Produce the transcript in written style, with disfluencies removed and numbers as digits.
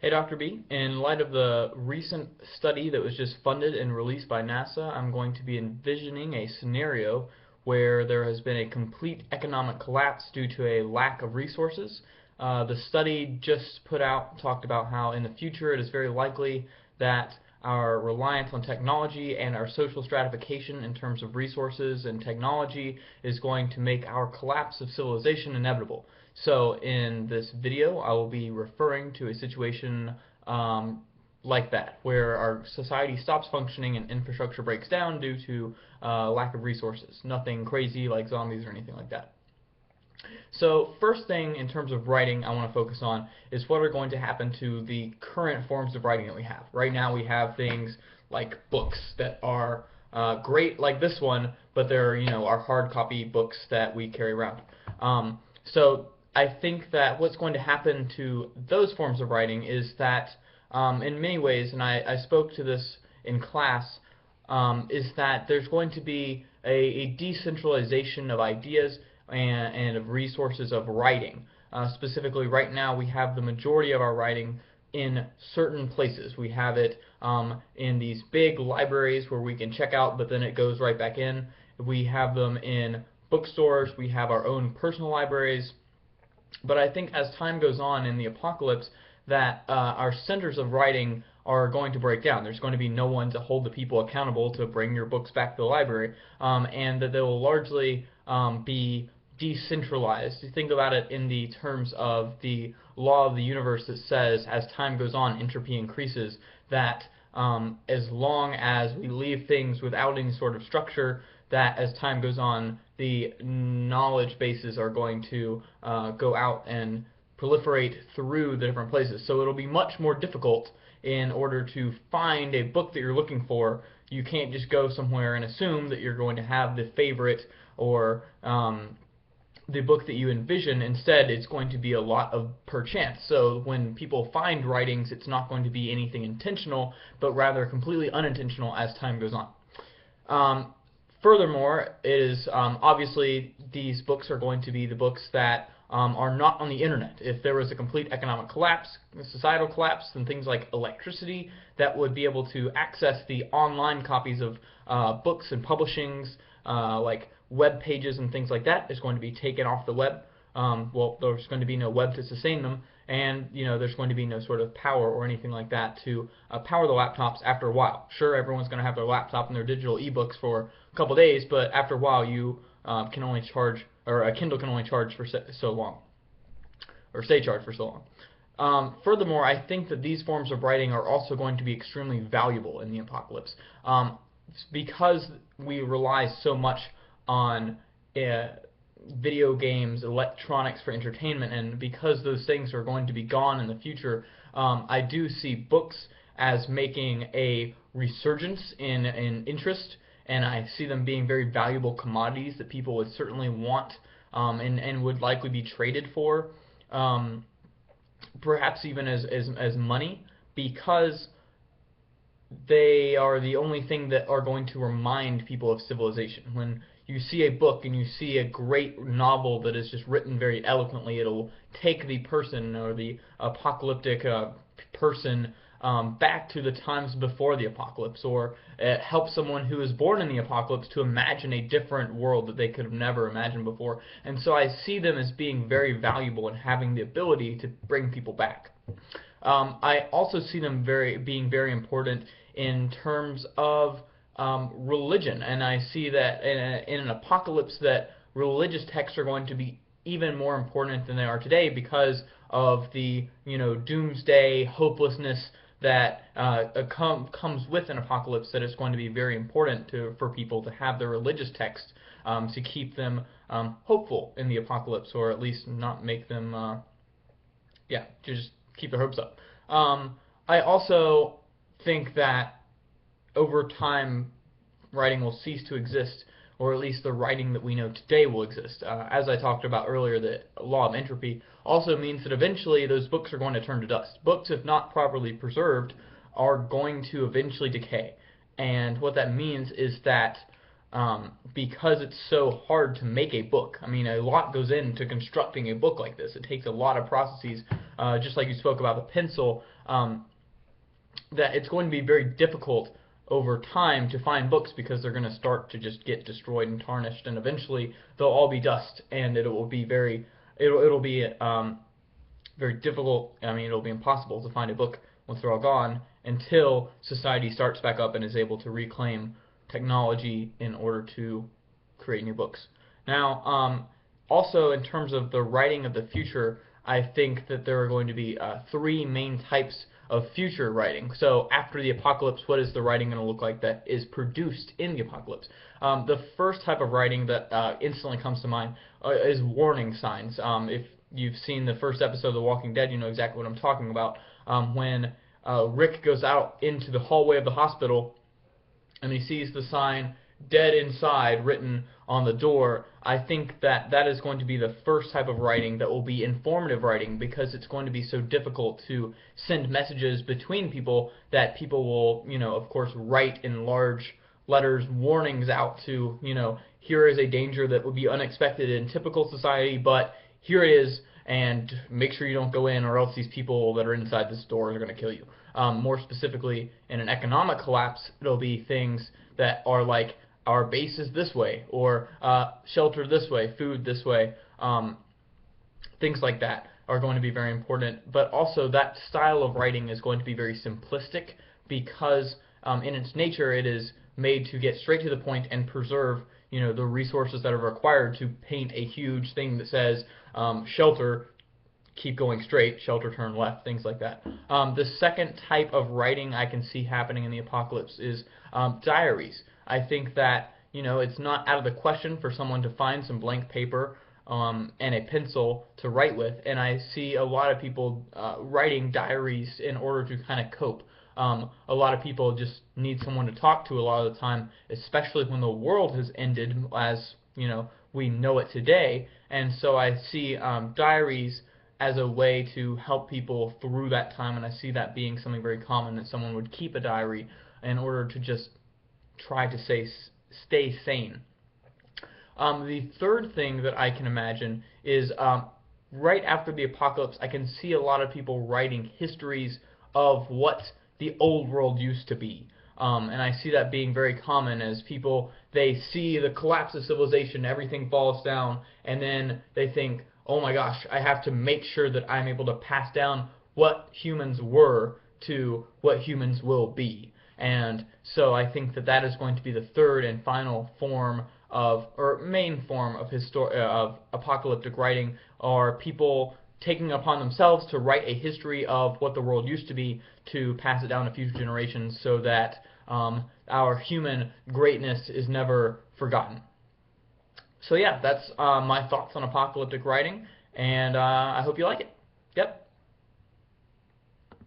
Hey Dr. B, in light of the recent study that was just funded and released by NASA, I'm going to be envisioning a scenario where there has been a complete economic collapse due to a lack of resources. The study just talked about how in the future it is very likely that our reliance on technology and our social stratification in terms of resources and technology is going to make our collapse of civilization inevitable. So in this video, I will be referring to a situation like that, where our society stops functioning and infrastructure breaks down due to lack of resources. Nothing crazy like zombies or anything like that. So first thing in terms of writing I want to focus on is what are going to happen to the current forms of writing that we have. Right now we have things like books that are great like this one, but they're our hard copy books that we carry around. So I think that what's going to happen to those forms of writing is that in many ways, and I spoke to this in class, is that there's going to be a decentralization of ideas and of resources of writing. Specifically, right now we have the majority of our writing in certain places. We have it in these big libraries where we can check out, but then it goes right back in. We have them in bookstores. We have our own personal libraries. But I think as time goes on in the apocalypse, that our centers of writing are going to break down. There's going to be no one to hold the people accountable to bring your books back to the library, and that they will largely be decentralized. You think about it in the terms of the law of the universe that says as time goes on, entropy increases, that as long as we leave things without any sort of structure, that as time goes on, the knowledge bases are going to go out and proliferate through the different places. So it'll be much more difficult in order to find a book that you're looking for. You can't just go somewhere and assume that you're going to have the favorite or the book that you envision. Instead, it's going to be a lot of per chance. So when people find writings, it's not going to be anything intentional, but rather completely unintentional as time goes on. Furthermore, it is obviously these books are going to be the books that are not on the internet. If there was a complete economic collapse, societal collapse, and things like electricity that would be able to access the online copies of books and publishings, like web pages and things like that, is going to be taken off the web. Well, there's going to be no web to sustain them, and there's going to be no sort of power or anything like that to power the laptops after a while. Sure, everyone's going to have their laptop and their digital ebooks for a couple days, but after a while you can only charge, or a Kindle can only charge for so long, or stay charged for so long. Furthermore, I think that these forms of writing are also going to be extremely valuable in the apocalypse, because we rely so much on video games, electronics for entertainment, and because those things are going to be gone in the future, I do see books as making a resurgence in interest, and I see them being very valuable commodities that people would certainly want and would likely be traded for, perhaps even as money, because they are the only thing that are going to remind people of civilization. When you see a book and you see a great novel that is just written very eloquently, it'll take the person or the apocalyptic person back to the times before the apocalypse, or it helps someone who is born in the apocalypse to imagine a different world that they could have never imagined before. And so I see them as being very valuable and having the ability to bring people back. I also see them being very important in terms of religion, and I see that in an apocalypse that religious texts are going to be even more important than they are today because of the doomsday hopelessness that comes with an apocalypse. That it's going to be very important for people to have their religious texts to keep them hopeful in the apocalypse, or at least not make them just keep their hopes up. I also think that over time writing will cease to exist, or at least the writing that we know today will exist. As I talked about earlier, the law of entropy also means that eventually those books are going to turn to dust. Books, if not properly preserved, are going to eventually decay. And what that means is that because it's so hard to make a book, I mean, a lot goes into constructing a book like this. It takes a lot of processes just like you spoke about the pencil, that it's going to be very difficult over time to find books because they're going to start to just get destroyed and tarnished, and eventually they'll all be dust, and it will be it'll be very difficult. I mean, it'll be impossible to find a book once they're all gone until society starts back up and is able to reclaim technology in order to create new books. Now, also in terms of the writing of the future, I think that there are going to be three main types of future writing. So after the apocalypse, what is the writing going to look like that is produced in the apocalypse? The first type of writing that instantly comes to mind is warning signs. If you've seen the first episode of The Walking Dead, you know exactly what I'm talking about. When Rick goes out into the hallway of the hospital and he sees the sign "Dead Inside" written on the door, I think that that is going to be the first type of writing that will be informative writing, because it's going to be so difficult to send messages between people that people will, of course, write in large letters warnings out to, here is a danger that would be unexpected in typical society, but here it is, and make sure you don't go in, or else these people that are inside this door are going to kill you. More specifically, in an economic collapse, it'll be things that are like, our base is this way, or shelter this way, food this way. Things like that are going to be very important. But also, that style of writing is going to be very simplistic, because in its nature it is made to get straight to the point and preserve the resources that are required to paint a huge thing that says shelter, keep going straight, shelter, turn left, things like that. The second type of writing I can see happening in the apocalypse is diaries. I think that it's not out of the question for someone to find some blank paper and a pencil to write with, and I see a lot of people writing diaries in order to kind of cope. A lot of people just need someone to talk to a lot of the time, especially when the world has ended as we know it today, and so I see diaries as a way to help people through that time, and I see that being something very common, that someone would keep a diary in order to just try to stay sane. The third thing that I can imagine is right after the apocalypse, I can see a lot of people writing histories of what the old world used to be. And I see that being very common as people, they see the collapse of civilization, everything falls down, and then they think, oh my gosh, I have to make sure that I'm able to pass down what humans were to what humans will be. And so I think that that is going to be the third and final form of, or main form of apocalyptic writing, are people taking it upon themselves to write a history of what the world used to be, to pass it down to future generations, so that our human greatness is never forgotten. So yeah, that's my thoughts on apocalyptic writing, and I hope you like it. Yep.